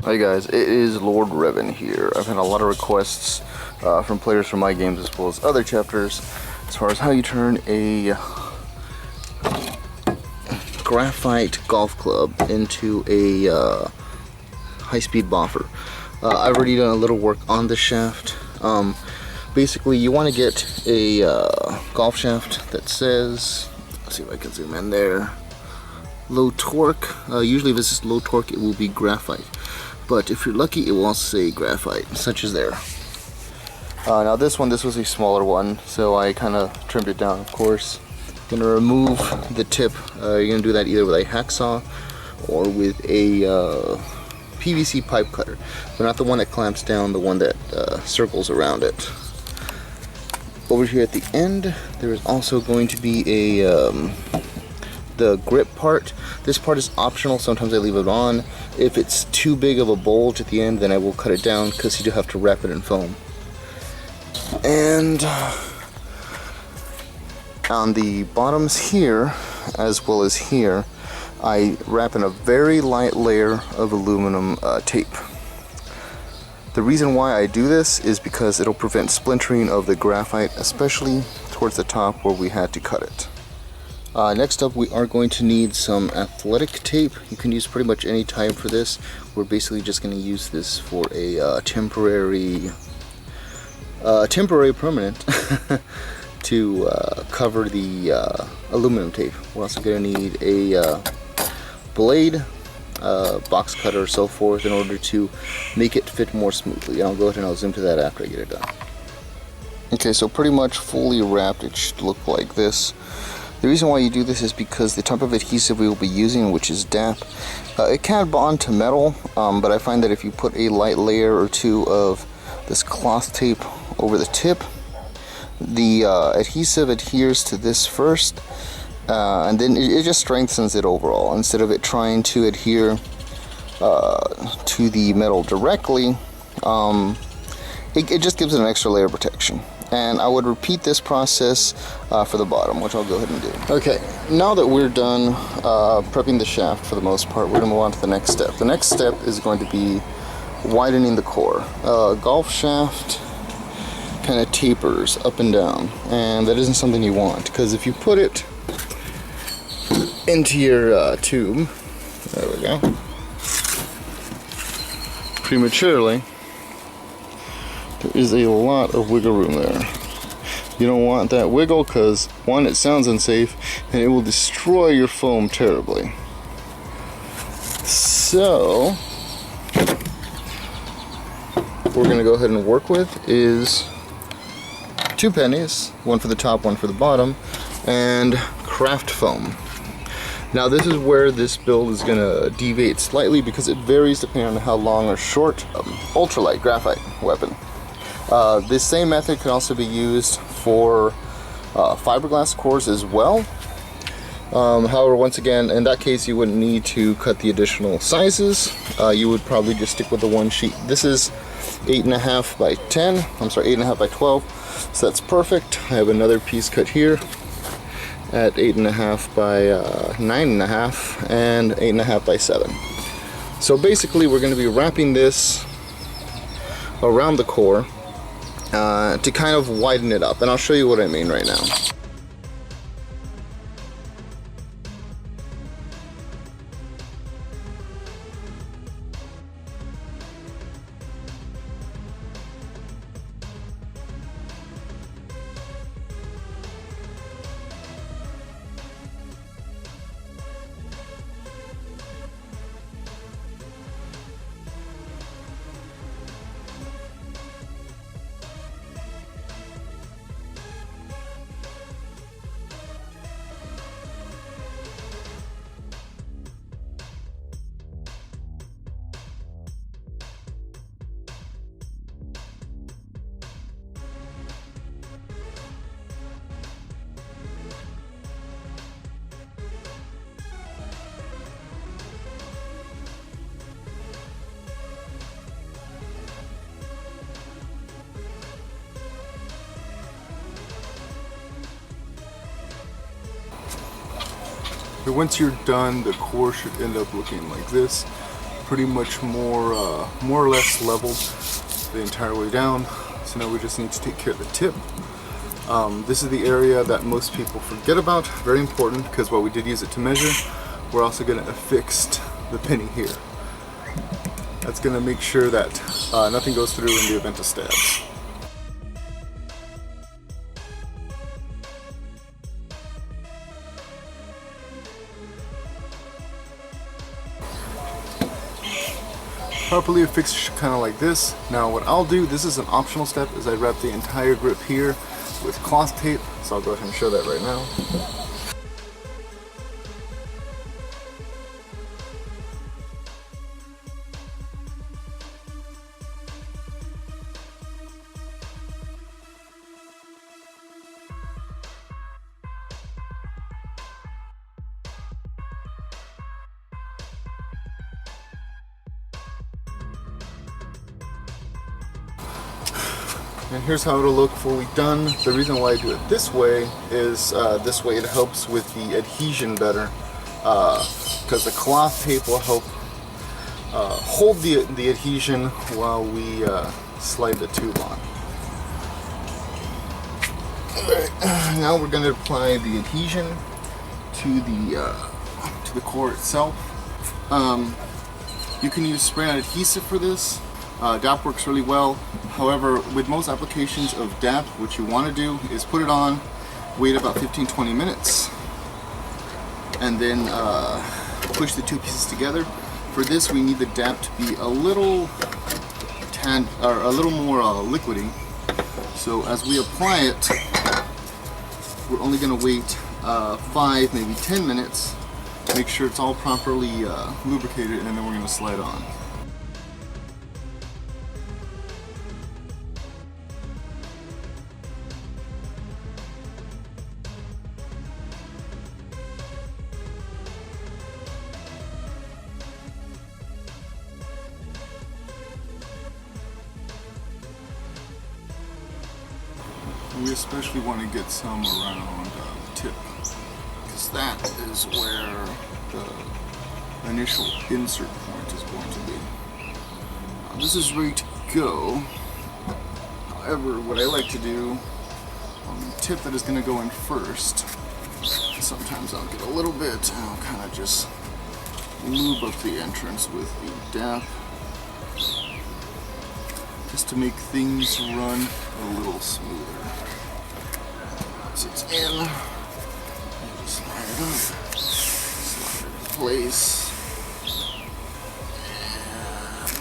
Hi guys, it is Lord Revan here. I've had a lot of requests from players from my games as well as other chapters as far as how you turn a graphite golf club into a high-speed boffer. I've already done a little work on the shaft. Basically, you want to get a golf shaft that says, let's see if I can zoom in there, low torque. Usually if this is low torque, it will be graphite. But if you're lucky, it will also say graphite, such as there. Now this was a smaller one, so I kind of trimmed it down, of course. I'm going to remove the tip. You're going to do that either with a hacksaw or with a PVC pipe cutter. But not the one that clamps down, the one that circles around it. Over here at the end, there is also going to be a the grip part. This part is optional. Sometimes I leave it on. If it's too big of a bulge at the end, then I will cut it down because you do have to wrap it in foam. And on the bottoms here, as well as here, I wrap in a very light layer of aluminum tape. The reason why I do this is because it'll prevent splintering of the graphite, especially towards the top where we had to cut it. Next up, we are going to need some athletic tape. You can use pretty much any type for this. We're basically just going to use this for a temporary permanent to cover the aluminum tape. We're also going to need a blade, box cutter, so forth, in order to make it fit more smoothly. I'll go ahead and I'll zoom to that after I get it done. Okay, so pretty much fully wrapped, it should look like this. The reason why you do this is because the type of adhesive we will be using, which is DAP, it can bond to metal, but I find that if you put a light layer or two of this cloth tape over the tip, the adhesive adheres to this first, and then it just strengthens it overall. Instead of it trying to adhere to the metal directly, it just gives it an extra layer of protection. And I would repeat this process for the bottom, which I'll go ahead and do. Okay, now that we're done prepping the shaft for the most part, we're going to move on to the next step. The next step is going to be widening the core. Golf shaft kind of tapers up and down, and that isn't something you want, because if you put it into your tube, there we go, prematurely, there is a lot of wiggle room there. You don't want that wiggle because, one, it sounds unsafe, and it will destroy your foam terribly. So, what we're going to go ahead and work with is 2 pennies, one for the top, one for the bottom, and craft foam. Now this is where this build is going to deviate slightly because it varies depending on how long or short ultralight graphite weapon. This same method can also be used for fiberglass cores as well. However, once again, in that case you wouldn't need to cut the additional sizes. You would probably just stick with the one sheet. This is 8.5 by 10, I'm sorry, 8.5 by 12, so that's perfect. I have another piece cut here at 8.5 by 9.5 and 8.5 by 7. So basically we're going to be wrapping this around the core to kind of widen it up, and I'll show you what I mean right now. Once you're done, the core should end up looking like this. pretty much more or less leveled the entire way down. So now we just need to take care of the tip. This is the area that most people forget about. Very important, because while we did use it to measure, we're also going to affix the penny here. That's going to make sure that nothing goes through in the event of stabs. Properly affixed kind of like this. Now what I'll do, this is an optional step, is I wrap the entire grip here with cloth tape. So I'll go ahead and show that right now. And here's how it'll look fully done. The reason why I do it this way is this way it helps with the adhesion better, because the cloth tape will help hold the adhesion while we slide the tube on. Alright, now we're going to apply the adhesion to the core itself. You can use spray-on adhesive for this. DAP works really well. However, with most applications of DAP, what you want to do is put it on, wait about 15-20 minutes, and then push the two pieces together. For this, we need the DAP to be a little more liquidy. So as we apply it, we're only going to wait 5, maybe 10 minutes, make sure it's all properly lubricated, and then we're going to slide on. We especially want to get some around the tip, because that is where the initial insert point is going to be. This is ready to go. However, what I like to do on the tip that is going to go in first, sometimes I'll get a little bit and I'll kind of just lube up the entrance with the DAP, just to make things run a little smoother. Once it's in, slide it up, slide it in place,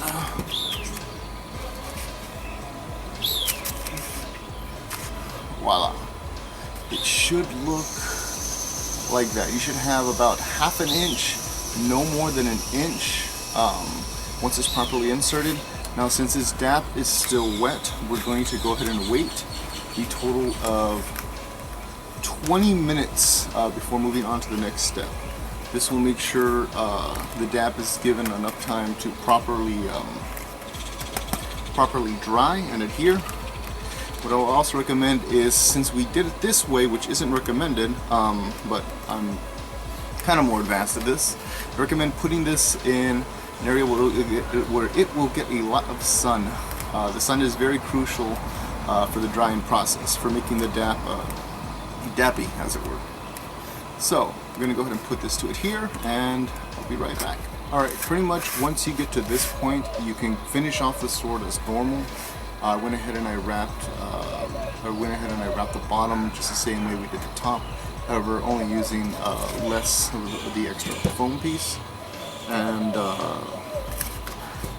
and voila. It should look like that. You should have about ½ an inch, no more than an inch, once it's properly inserted. Now, since this DAP is still wet, we're going to go ahead and wait a total of 20 minutes before moving on to the next step. This will make sure the DAP is given enough time to properly dry and adhere. What I will also recommend is, since we did it this way, which isn't recommended, but I'm kind of more advanced at this, I recommend putting this in an area where it will get a lot of sun. The sun is very crucial for the drying process, for making the DAP dappy, as it were. So we're going to go ahead and put this to adhere, and I'll be right back. Alright, pretty much once you get to this point, you can finish off the sword as normal. I went ahead and I wrapped the bottom just the same way we did the top, however only using less of the extra foam piece. And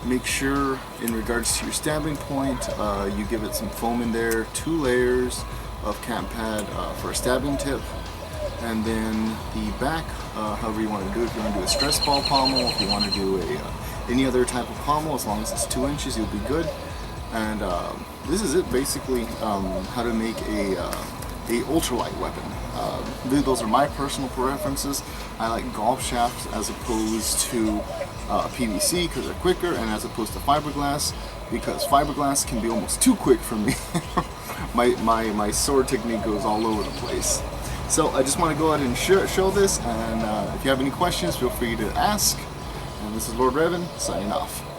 make sure, in regards to your stabbing point, you give it some foam in there, 2 layers of camp pad for a stabbing tip, and then the back, however you want to do it. If you want to do a stress ball pommel, if you want to do any other type of pommel, as long as it's 2 inches, you'll be good. And this is it, basically, how to make a ultralight weapon. Those are my personal preferences. I like golf shafts as opposed to PVC because they're quicker, and as opposed to fiberglass because fiberglass can be almost too quick for me. my sword technique goes all over the place. So I just want to go ahead and show this, and if you have any questions, feel free to ask. And this is Lord Revan, signing off.